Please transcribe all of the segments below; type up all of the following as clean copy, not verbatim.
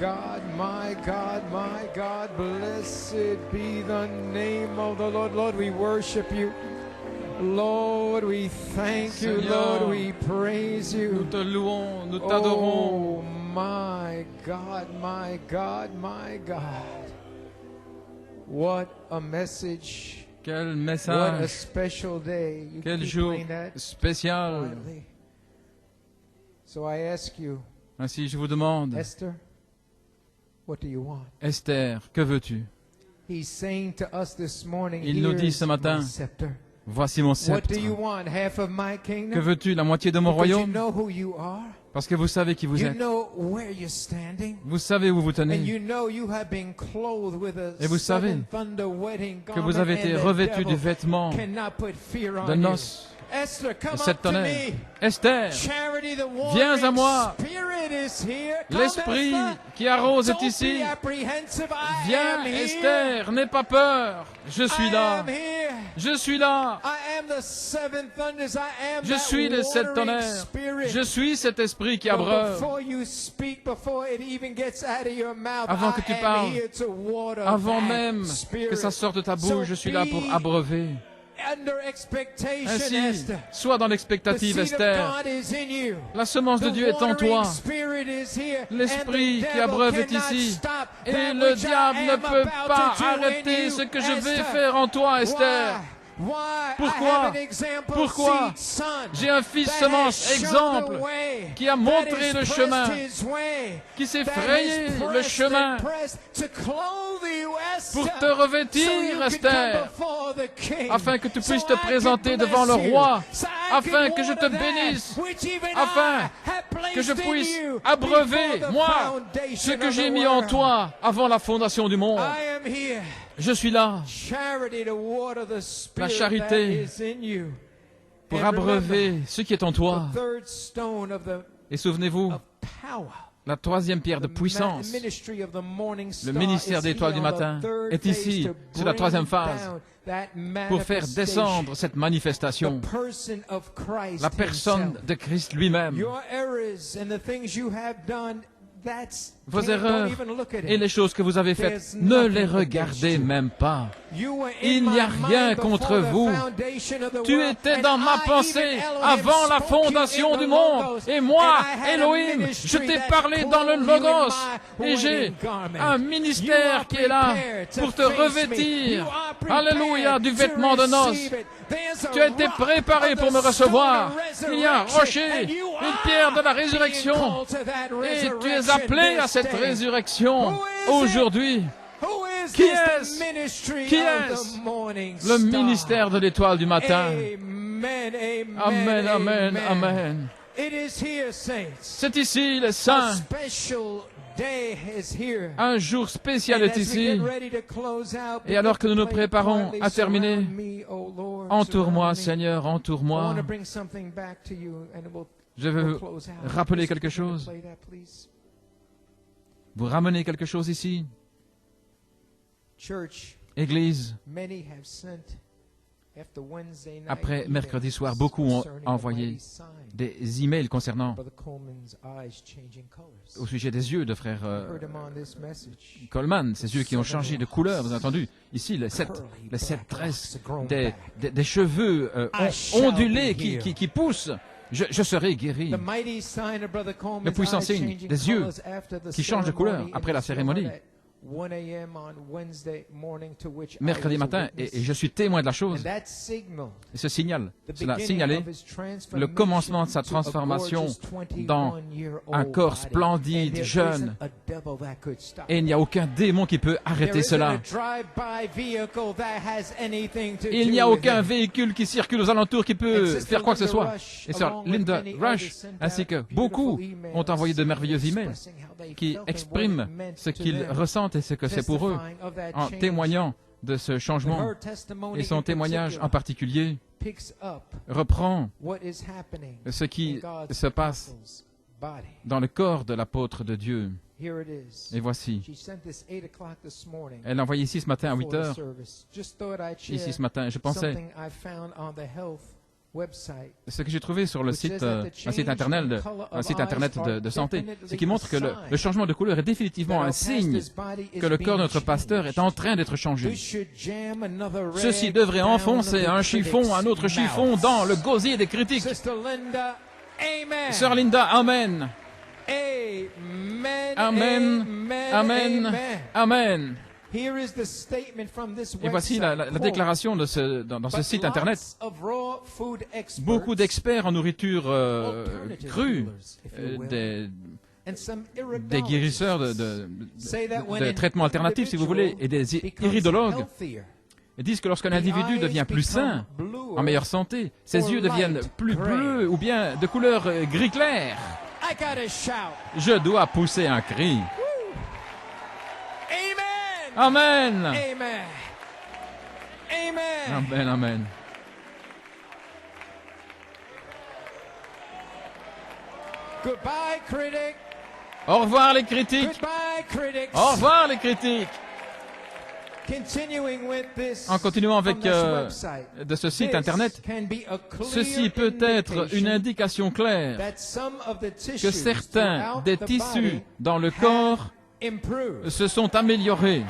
God, my God, my God. Blessed be the name of the Lord. Lord, we worship you. Lord, we thank you. Seigneur, Lord, we praise Nous you. te louons, nous Oh, t'adorons. my God, my God, my God. What a message. Quel What a message, special day. You quel keep jour playing that spécial. quietly. So I ask you, Ainsi, je vous demande, Esther, what do you want? Esther, que veux-tu? He's saying to us this morning, Il nous dit here's ce matin, my scepter. Voici mon What sceptre. do you want? Half of my Que kingdom? veux-tu? La moitié de mon Because you royaume? know who you are. Parce que vous savez qui vous You êtes. know where you're standing. Vous savez où vous And tenez. you know you have been clothed with a Et vous savez seven thunder wedding Que garment, vous avez and été the revêtu du devil vêtement cannot put fear de on you. noces Esther, come de sept up to tonnerres. me. Esther, Charity, the viens à warring moi. spirit is here. Come, l'esprit Esther. qui arrose est Don't be ici. apprehensive. I Viens, am here. Esther, n'aie pas peur. Je suis I là. am here. Je suis là. I am the seven thunders. I am Je that suis les sept watering tonnerres. spirit. Je suis cet esprit qui But abreuve. before you speak, before it even gets out of your mouth, Avant que I tu am parles, here to water Avant that même spirit. que ça sorte de ta So bouche, je suis là pour be abreuver. Under expectation, Ainsi, Esther. sois dans The l'expectative, seed of Esther. God is in you. La semence de The Dieu est en watering toi. spirit is here, L'esprit and the qui devil abreuve est cannot ici. stop Et that le which I diable ne am peut about pas to do in arrêter you, ce que je vais Esther. faire en toi, Esther. Why? Pourquoi? I have an example Pourquoi? seed son J'ai un fils that semence, has shown exemple, the way, qui a that montré has le pressed chemin, his way, qui s'est that frayé has le pressed chemin and pressed to clothe you, Esther, pour te so revêtir, you could come Esther, before the king, afin que tu so puisses te I could présenter bless devant le you, roi, so I afin could que je te water that bénisse, which even afin I have placed que je in puisse you abreuver, before the moi, foundation ce que of j'ai the mis en world. toi avant la fondation du monde. I am here. Je suis là Charity to water the spirit charité that is in you. pour And abreuver ce qui est en toi. remember, the third stone of the Et souvenez-vous, of power. la troisième pierre de The puissance, ministry of the morning le star ministère is des étoiles here du on the matin, third est ici, phase to sur la bring troisième phase, down that pour faire manifestation. descendre cette manifestation, The person of Christ la personne himself. de Christ lui-même. Your errors and the things you have done, that's Vos don't erreurs even look at et it. les choses que vous avez faites, There's ne nothing les against regardez you. même pas. You were in Il n'y a my rien mind contre before the vous. foundation of the Tu world, étais and dans ma I, pensée even Elohim, avant la spoke you fondation in du the monde. logos, Et moi, and I had a Elohim, ministry je t'ai that parlé dans le clothed you in Logos. my Et j'ai wedding garment. un You ministère are qui est là prepared to pour te face me. revêtir. You are prepared Alléluia, du to vêtement de noces. receive it. There's a Tu as été rock préparé of pour the me stone recevoir. of Il y a un resurrection, rocher, and you une pierre de la are being résurrection. called to that Et tu es resurrection appelé à this cette day. résurrection Who is it? aujourd'hui. Who is Qui this? est-ce? The ministry Qui of est-ce? the morning Le star. ministère de l'étoile du matin. Amen, amen, Amen, amen, amen. It is here, saints. C'est ici, les A saints. special day is here. Un jour spécial And est as we ici. get ready to close out, Et alors que nous nous begin to play préparons quietly, à terminer, surround me, O Lord, entoure-moi, surround me. Seigneur, I entoure-moi. want to bring something back to you, and Je we'll veux close out. rappeler Just quelque begin to chose. play that, please. Vous ramenez quelque chose ici. Church, Église, many have sent after Wednesday night après mercredi soir, beaucoup ont concerning envoyé the mighty sign. des emails concernant Brother Coleman's eyes changing colors. au sujet des yeux de frère Heard him on this message. Coleman, ces yeux qui ont changé de couleur, vous avez entendu. Ici, les sept tresses, des cheveux ondulés qui poussent. Je serai guéri. The mighty sign of Brother Le Coleman's puissant eyes signe changing des yeux colors after the qui changent de couleur ceremony après in la the cérémonie. Silhouette at 1 a.m. on Wednesday morning, to which I Mercredi was a matin, witness. et je suis témoin de la And chose. that signal, Et ce signal, the cela a beginning signalé of his transformation le commencement de sa to a transformation gorgeous 21 dans year old un corps body. splendide, And there jeune. isn't a devil that could stop Et il n'y a aucun démon qui peut There arrêter isn't cela. a drive-by vehicle that has anything to Il do n'y a with aucun it. véhicule qui circule aux alentours qui peut And Sister faire quoi que ce Linda soit. Rush, Et sœur along with Linda many Rush, others, sent ainsi out que beautiful beaucoup emails ont envoyé de merveilleux emails expressing how they qui felt and what it expriment meant ce to qu'ils them, ressentent et ce que c'est pour eux, testifying of that en change. témoignant de ce changement. Her testimony Et son in témoignage en particular particulier picks up reprend what is happening ce qui in God's se passe apostle's body. dans le corps de l'apôtre de Dieu. Here it is. Et voici. She sent this 8 o'clock this morning Elle l'a envoyé ici ce matin à 8 before the heures. service. Just thought I'd Ici share ce matin, je pensais something I found on the health ce que j'ai trouvé sur le site, un site internet de santé, c'est qui montre que le changement de couleur est définitivement un signe que le corps de notre pasteur est en train d'être changé. Ceci devrait enfoncer un chiffon, un autre chiffon dans le gosier des critiques. Sœur Linda, Amen. Amen. Amen. Amen. Et voici la déclaration dans ce site internet. Beaucoup d'experts en nourriture crue, des guérisseurs de traitements alternatifs, si vous voulez, et des iridologues disent que lorsqu'un individu devient plus sain, en meilleure santé, ses yeux deviennent plus bleus ou bien de couleur gris clair. Je dois pousser un cri. Amen. Amen. Amen. Amen, amen. Goodbye, critic. Au revoir les critiques. Goodbye, critics. Au revoir les critiques. Continuing with this, En continuant avec website, de ce site internet, ceci ceci peut être une indication claire que certains des tissus dans le corps se sont améliorés.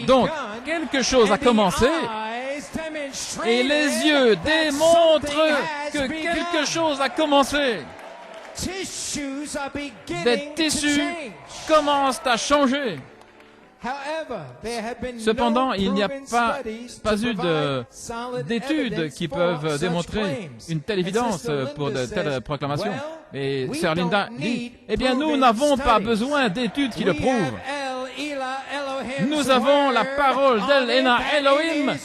Donc, quelque chose a commencé et les yeux démontrent que quelque chose a commencé. Des tissus commencent à changer. Cependant, il n'y a pas eu d'études qui peuvent démontrer une telle évidence pour de telles proclamations. Et Sœur Linda dit, eh bien, nous n'avons pas besoin d'études qui le prouvent. Nous avons la parole d'El Elohim.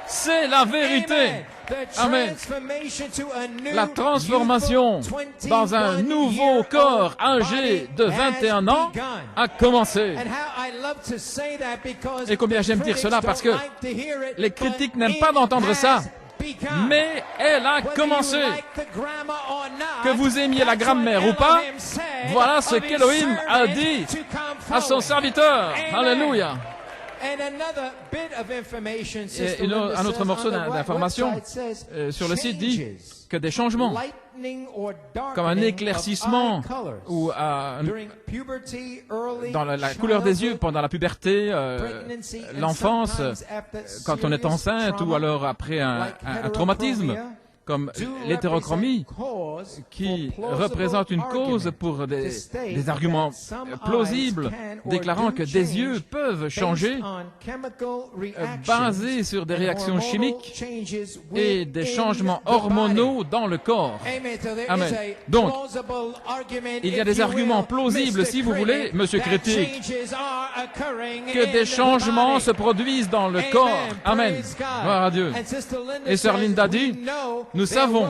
C'est la vérité. Amen. La transformation dans un nouveau corps âgé de 21 ans a commencé. Et combien j'aime dire cela parce que les critiques n'aiment pas d'entendre ça. Mais elle a commencé. Que vous aimiez la grammaire ou pas, voilà ce qu'Elohim a dit à son serviteur. Alléluia. Et un autre morceau d'information sur le site dit que des changements, comme un éclaircissement ou dans la couleur des yeux pendant la puberté, l'enfance, quand on est enceinte ou alors après un traumatisme, comme l'hétérochromie, qui représente une cause pour des arguments plausibles, déclarant que des yeux peuvent changer, basés sur des réactions chimiques et des changements hormonaux dans le corps. Amen. Donc, il y a des arguments plausibles, si vous voulez, monsieur critique, que des changements se produisent dans le corps. Amen. Gloire à Dieu. Et Sœur Linda dit, nous savons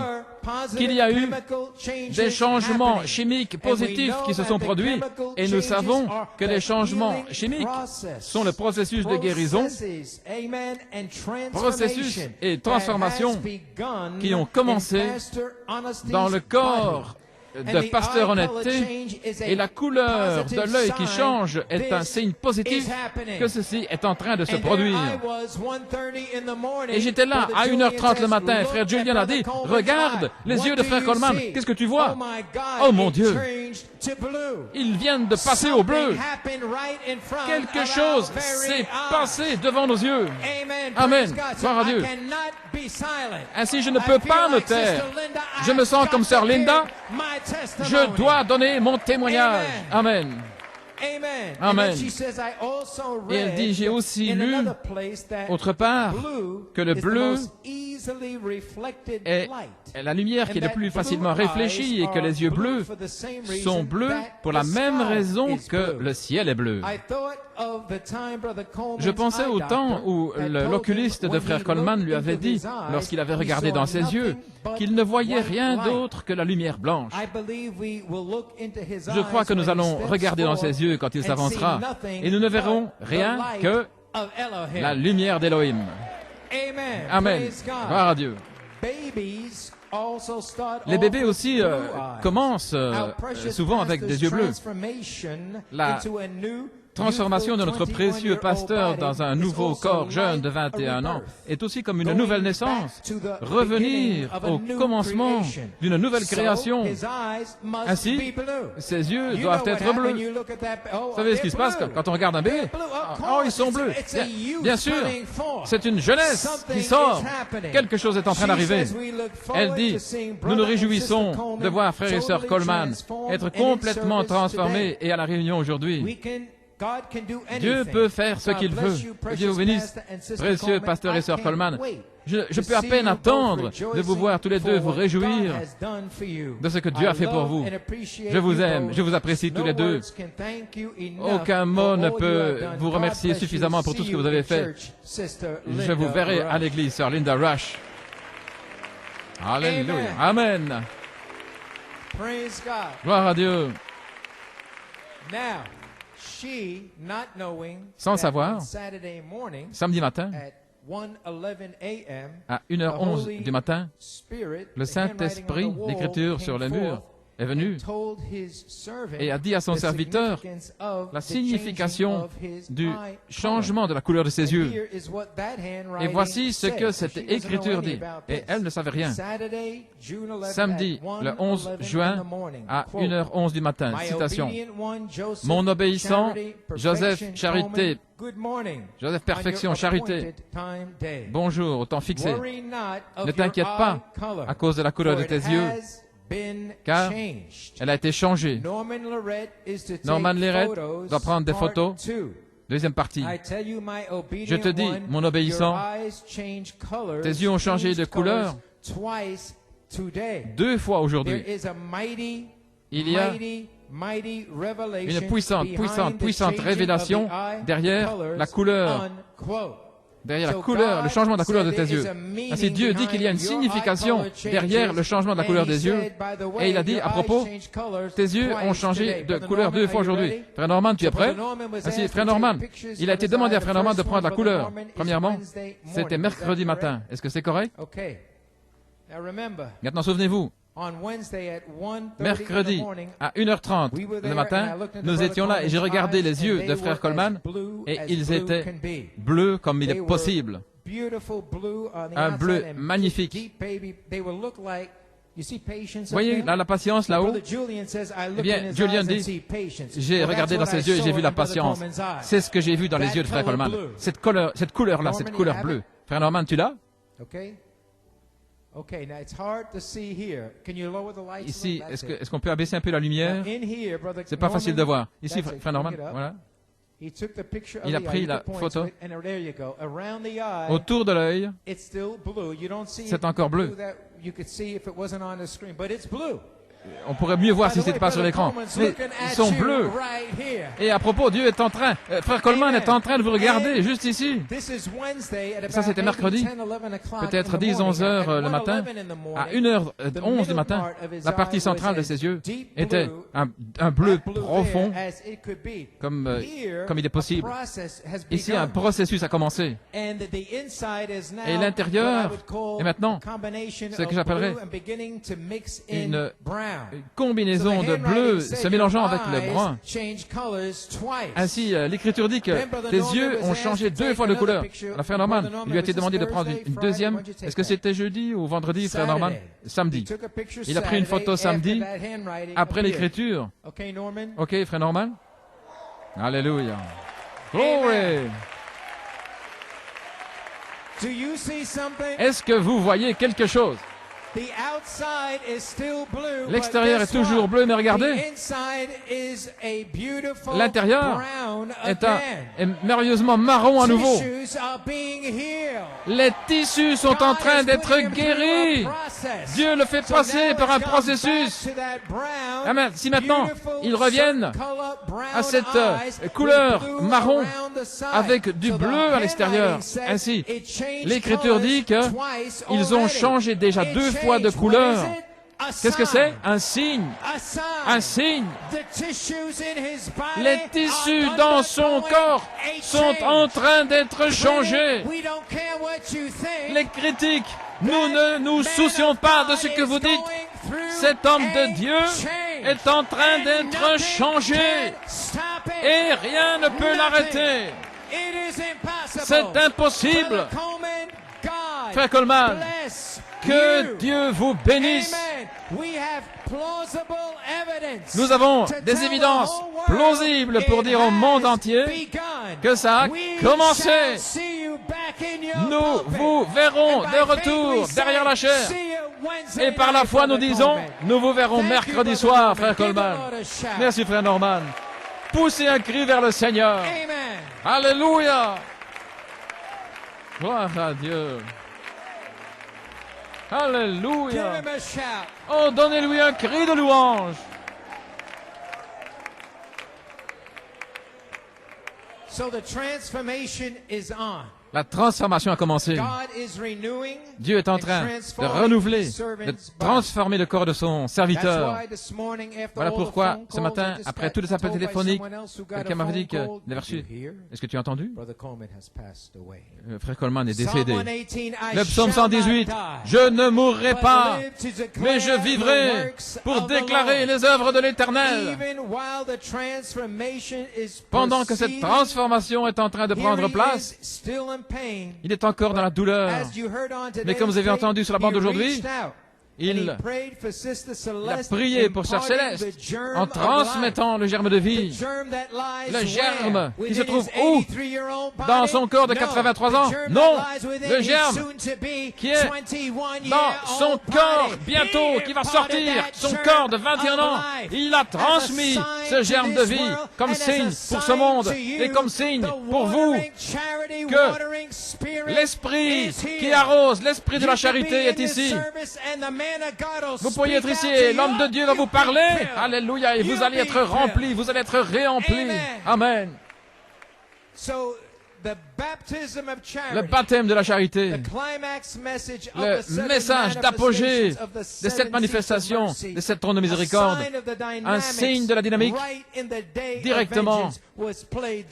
qu'il y a eu des changements chimiques positifs qui se sont produits et nous savons que les changements chimiques sont le processus de guérison, processus et transformation qui ont commencé dans le corps de pasteur honnêteté, et la couleur de l'œil qui change est un signe positif que ceci est en train de se produire. Et j'étais là à 1h30 le matin, frère Julian a dit, regarde les yeux de frère Coleman, qu'est-ce que tu vois? Oh mon Dieu, ils viennent de passer au bleu. Quelque chose s'est passé devant nos yeux. Amen, gloire à Dieu. Ainsi je ne peux pas me taire. Je me sens comme Sœur Linda. Je dois donner mon témoignage. Amen. Amen. Et elle dit, j'ai aussi lu autre part que le bleu est la lumière qui est le plus facilement réfléchie et que les yeux bleus sont bleus pour la même raison que le ciel est bleu. Je pensais au temps où l'oculiste de frère Coleman lui avait dit, lorsqu'il avait regardé dans ses yeux, qu'il ne voyait rien d'autre que la lumière blanche. Je crois que nous allons regarder dans ses yeux quand il s'avancera et nous ne verrons rien que la lumière d'Elohim. Amen. Gloire à Dieu. Les bébés aussi commencent souvent avec des yeux bleus. La transformation de notre précieux pasteur dans un nouveau corps jeune de 21 ans est aussi comme une nouvelle naissance, revenir au commencement d'une nouvelle création. Ainsi, ses yeux doivent être bleus. Vous savez ce qui se passe quand on regarde un bébé? Oh, ils sont bleus. Bien sûr, c'est une jeunesse qui sort. Quelque chose est en train d'arriver. Elle dit, nous nous réjouissons de voir frères et sœurs Coleman être complètement transformés et à la réunion aujourd'hui. Dieu peut faire ce qu'il veut. Que Dieu vous bénisse, précieux pasteur et sœur Coleman. Je peux à peine attendre de vous voir tous les deux vous réjouir de ce que Dieu a fait pour vous. Je vous aime, je vous apprécie tous les deux. Aucun mot ne peut vous remercier suffisamment pour tout ce que vous avez fait. Je vous verrai à l'église, sœur Linda Rush. Alléluia. Amen. Gloire à Dieu. Sans savoir, samedi matin, à 1h11 du matin, le Saint-Esprit, l'écriture sur le mur, est venu et a dit à son serviteur la signification du changement de la couleur de ses yeux. Et voici ce que cette écriture dit. Et elle ne savait rien. Samedi, le 11 juin, à 1h11 du matin, citation. Mon obéissant, Joseph Charité, Joseph Perfection, Charité, bonjour, au temps fixé. Ne t'inquiète pas à cause de la couleur de tes yeux, car elle a été changée. Norman Lorette doit prendre des photos. Deuxième partie. Je te dis, mon obéissant, tes yeux ont changé de couleur 2 fois aujourd'hui. Il y a une puissante révélation derrière la couleur. Derrière la couleur, le changement de la couleur de tes yeux. Ainsi, Dieu dit qu'il y a une signification derrière le changement de la couleur des yeux. Et il a dit, à propos, tes yeux ont changé de couleur 2 fois aujourd'hui. Frère Norman, tu es prêt? Ainsi, frère Norman, il a été demandé à frère Norman de prendre la couleur. Premièrement, c'était mercredi matin. Est-ce que c'est correct? Maintenant, souvenez-vous, mercredi à 1h30 le matin, nous étions là et j'ai regardé les yeux de frère Coleman et ils étaient bleus comme il est possible. Un bleu magnifique. Vous voyez là, la patience là-haut? Eh bien, Julian dit, j'ai regardé dans ses yeux et j'ai vu la patience. C'est ce que j'ai vu dans les yeux de frère Coleman. Cette couleur-là, cette couleur bleue. Frère Norman, tu l'as? Ici, est-ce qu'on peut abaisser un peu la lumière? C'est pas facile de voir. Ici, frère Norman, voilà. Il a pris la photo. Autour de l'œil, c'est encore bleu. On pourrait mieux voir si ce n'était pas sur l'écran. Mais ils sont bleus. Et à propos, Dieu est en train, frère Coleman est en train de vous regarder, juste ici. Ça, c'était mercredi, peut-être 10, 11 heures le matin. À 1h11 du matin, la partie centrale de ses yeux était un bleu profond, comme il est possible. Ici, un processus a commencé. Et l'intérieur est maintenant ce que j'appellerais une combinaison de bleu se mélangeant avec le brun. Ainsi, l'Écriture dit que tes yeux ont changé 2 fois de couleur. Alors, frère Norman, il lui a été demandé de prendre une deuxième. Est-ce que c'était jeudi ou vendredi, frère Norman? Samedi. Il a pris une photo samedi, après l'Écriture. OK, frère Norman? Alléluia. Glory. Est-ce que vous voyez quelque chose? L'extérieur est toujours bleu, mais regardez, l'intérieur est merveilleusement marron à nouveau. Les tissus sont en train d'être guéris. Dieu le fait passer par un processus. Amen. Si maintenant, ils reviennent à cette couleur marron avec du bleu à l'extérieur, ainsi, l'Écriture dit qu'ils ont changé déjà 2 fois de couleur. Qu'est-ce que c'est? Un signe. Un signe. Les tissus dans son corps sont en train d'être changés. Les critiques, nous ne nous soucions pas de ce que vous dites. Cet homme de Dieu est en train d'être changé. et rien ne peut l'arrêter. C'est impossible. Frère Coleman, que Dieu vous bénisse. Nous avons des évidences plausibles pour dire au monde entier que ça a commencé. Nous vous verrons de retour derrière la chair. Et par la foi, nous disons, nous vous verrons mercredi soir, frère Coleman. Merci, frère Norman. Poussez un cri vers le Seigneur. Alléluia. Gloire à Dieu. Alléluia. Oh, donnez-lui un cri de louange. So the transformation is on. La transformation a commencé. Dieu est en train de renouveler, de transformer le corps de son serviteur. Voilà pourquoi, ce matin, après tous les appels téléphoniques, quelqu'un m'avait dit qu'il avait reçu. Est-ce que tu as entendu? Frère Coleman est décédé. Le psaume 118, « Je ne mourrai pas, mais je vivrai pour déclarer les œuvres de l'Éternel. » Pendant que cette transformation est en train de prendre place, il est encore dans la douleur. Mais comme vous avez entendu sur la bande aujourd'hui, il a prié pour Sœur Céleste en transmettant le germe de vie. Le germe qui se trouve où? Dans son corps de 83 ans? Non, le germe qui est dans son corps bientôt, qui va sortir, son corps de 21 ans. Il a transmis ce germe de vie comme signe pour ce monde et comme signe pour vous que l'esprit qui arrose, l'esprit de la charité est ici. Vous pourriez être ici et l'homme de Dieu va vous parler. Alléluia. Et vous allez être remplis, vous allez être réemplis. Amen. Le baptême de la charité, le message d'apogée de cette manifestation, de cette trône de miséricorde, un signe de la dynamique directement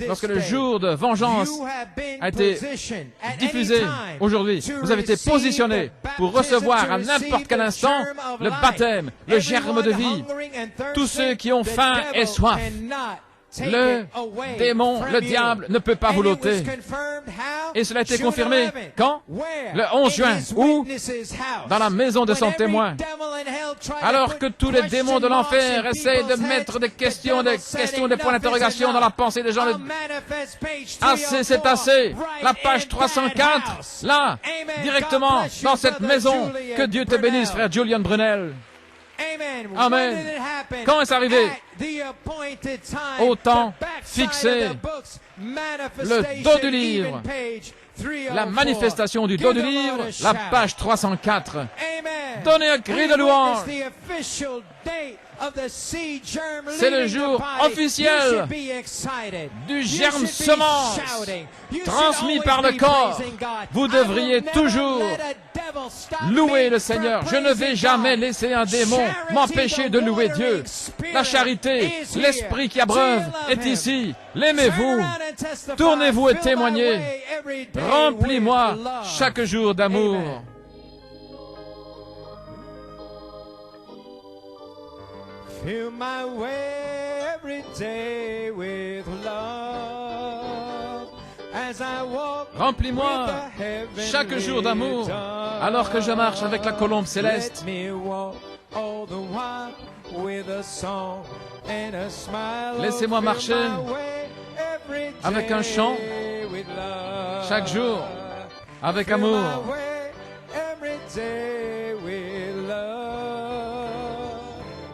lorsque le jour de vengeance a été diffusé aujourd'hui. Vous avez été positionnés pour recevoir à n'importe quel instant le baptême, le germe de vie. Tous ceux qui ont faim et soif. Le démon, le diable ne peut pas vous l'ôter. Et cela a été confirmé quand? Le 11 juin. Où? Dans la maison de son témoin. Alors que tous les démons de l'enfer essayent de mettre des questions, des points d'interrogation dans la pensée des gens. Assez, c'est assez. La page 304, là, directement dans cette maison. Que Dieu te bénisse, frère Julian Brunel. Amen. Quand est-ce arrivé? Au temps fixé. Le dos du livre. La manifestation du dos du livre, la page 304. Donnez un cri de louange. C'est le jour officiel du germe semence transmis par le corps. Vous devriez toujours louer le Seigneur. Je ne vais jamais laisser un démon m'empêcher de louer Dieu. La charité, l'esprit qui abreuve est ici. L'aimez-vous. Tournez-vous et témoignez. Remplis-moi chaque jour d'amour. Fill my way every day with love as I walk. Remplis-moi chaque jour d'amour alors que je marche avec la colombe céleste. Laissez-moi marcher avec un chant chaque jour avec amour.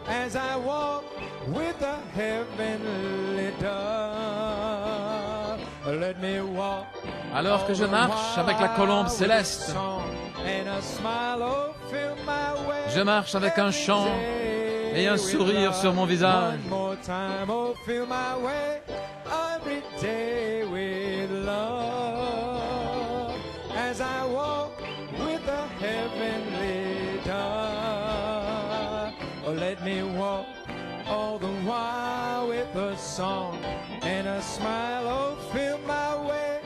As I walk with the heavenly dove, let me walk. Alors que je marche avec la colombe céleste, je marche avec un chant et un sourire sur mon visage. As I walk with the heavenly dove, let me walk all the while with a song and a smile. Oh, fill my way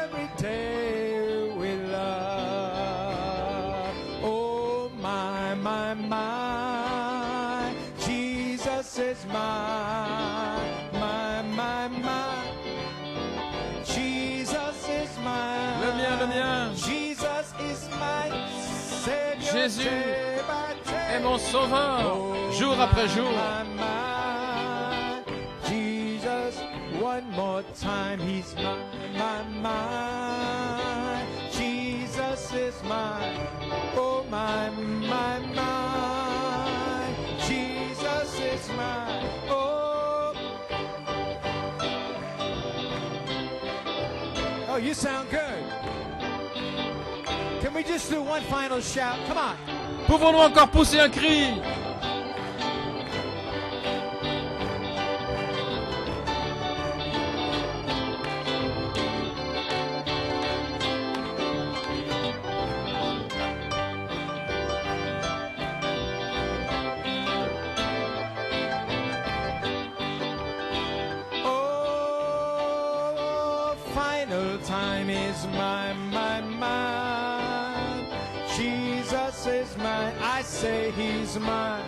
every day with love. Oh, my, Jesus is mine, my. le mien. Jésus est mon sauveur, jour après jour. One more time, he's mine. Jesus is mine. Oh, my. Jesus is mine. Oh. Oh, you sound good. Can we just do one final shout? Come on. Pouvons-nous encore pousser un cri? Time is mine. Jesus is mine. I say he's mine.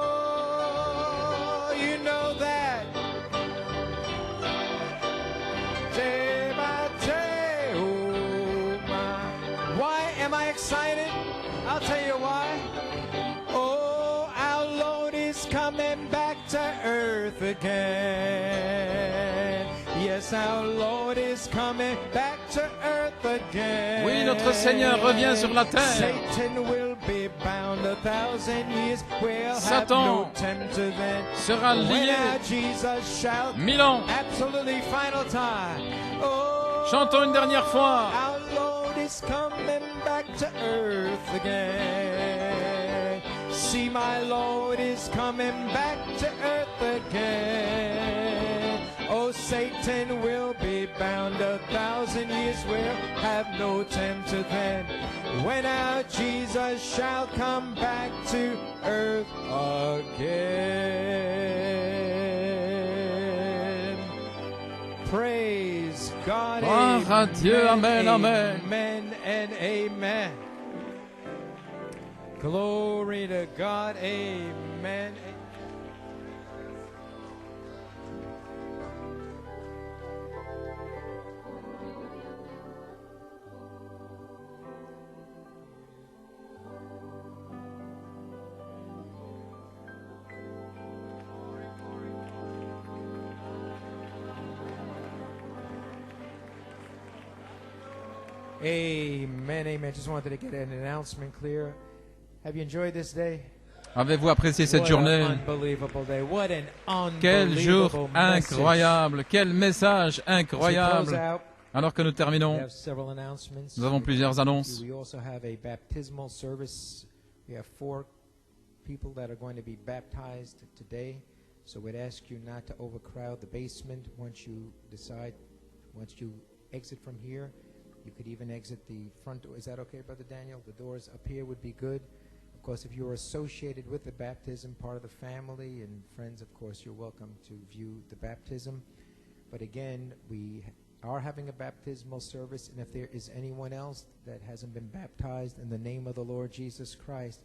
Oh, you know that. Day by day, oh my. Why am I excited? I'll tell you why. Oh, our Lord is coming back to earth again. Yes, our Lord is coming back to earth again. Oui, notre Seigneur revient sur la terre. Satan will be bound 1,000 years. We'll Satan have no tempter then. sera lié. Jesus shall 1000 ans. absolutely final time. Oh, Chantons une dernière fois. our Lord is coming back to earth again. See, my Lord is coming back to earth again. Oh, Satan will be bound 1,000 years. We'll have no tempter then. When our Jesus shall come back to earth again. Praise God. Gloire à Dieu. Amen, amen. Amen and amen. Glory to God. Amen. Amen, amen. Just wanted to get an announcement clear. Have you enjoyed this day? Avez-vous apprécié cette journée? What an unbelievable day. What an Quel jour unbelievable message. incroyable! Quel message As we close incroyable! out, Alors que nous we terminons, have several announcements. nous avons plusieurs annonces. We also have a baptismal service. We have 4 people that are going to be baptized today. So we'd ask you not to overcrowd the basement once you exit from here. You could even exit the front door. Is that okay, Brother Daniel? The doors up here would be good. Of course, if you are associated with the baptism, part of the family and friends, of course, you're welcome to view the baptism. But again, we are having a baptismal service, and if there is anyone else that hasn't been baptized in the name of the Lord Jesus Christ,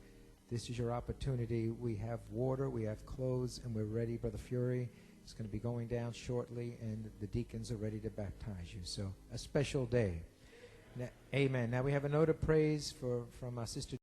this is your opportunity. We have water, we have clothes, and we're ready. Brother Fury is going to be going down shortly, and the deacons are ready to baptize you. So, a special day. Now, amen. Now we have a note of praise from our sister